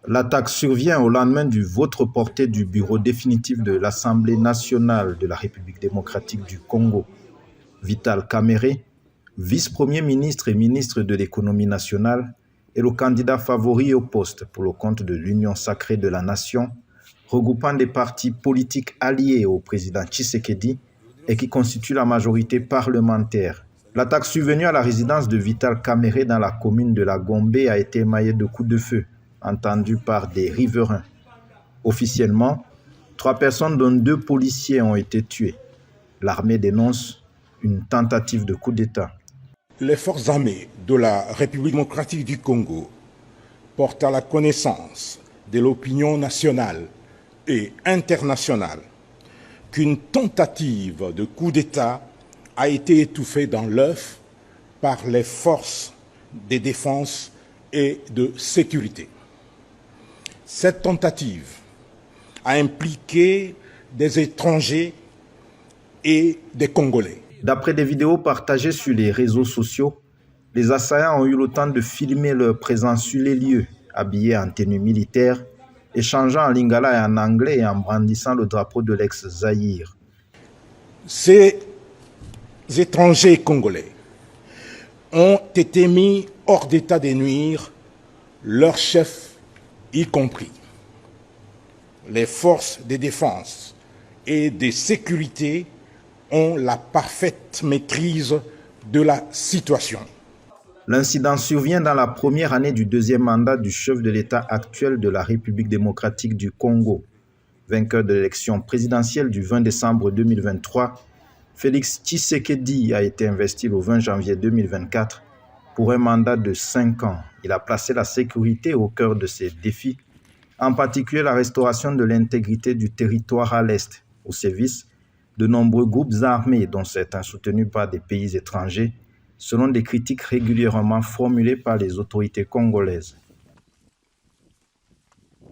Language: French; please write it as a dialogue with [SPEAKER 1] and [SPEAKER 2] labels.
[SPEAKER 1] L'attaque survient au lendemain du vote reporté du bureau définitif de l'Assemblée nationale de la République démocratique du Congo. Vital Kamerhe, vice-premier ministre et ministre de l'économie nationale, est le candidat favori au poste pour le compte de l'Union sacrée de la nation, regroupant des partis politiques alliés au président Tshisekedi et qui constituent la majorité parlementaire. L'attaque survenue à la résidence de Vital Kamerhe dans la commune de la Gombe a été émaillée de coups de feu, entendus par des riverains. Officiellement, 3 personnes dont 2 policiers ont été tuées. L'armée dénonce une tentative de coup d'État.
[SPEAKER 2] Les forces armées de la République démocratique du Congo portent à la connaissance de l'opinion nationale et internationale qu'une tentative de coup d'État a été étouffée dans l'œuf par les forces de défense et de sécurité. Cette tentative a impliqué des étrangers et des Congolais.
[SPEAKER 1] D'après des vidéos partagées sur les réseaux sociaux, les assaillants ont eu le temps de filmer leur présence sur les lieux, habillés en tenue militaire, échangeant en lingala et en anglais et en brandissant le drapeau de l'ex-Zaïre.
[SPEAKER 2] Ces étrangers congolais ont été mis hors d'état de nuire, leurs chefs y compris. Les forces de défense et de sécurité ont la parfaite maîtrise de la situation.
[SPEAKER 1] L'incident survient dans la première année du 2e mandat du chef de l'État actuel de la République démocratique du Congo. Vainqueur de l'élection présidentielle du 20 décembre 2023, Félix Tshisekedi a été investi le 20 janvier 2024 pour un mandat de 5 ans. Il a placé la sécurité au cœur de ses défis, en particulier la restauration de l'intégrité du territoire à l'Est, au service de nombreux groupes armés, dont certains soutenus par des pays étrangers, selon des critiques régulièrement formulées par les autorités congolaises.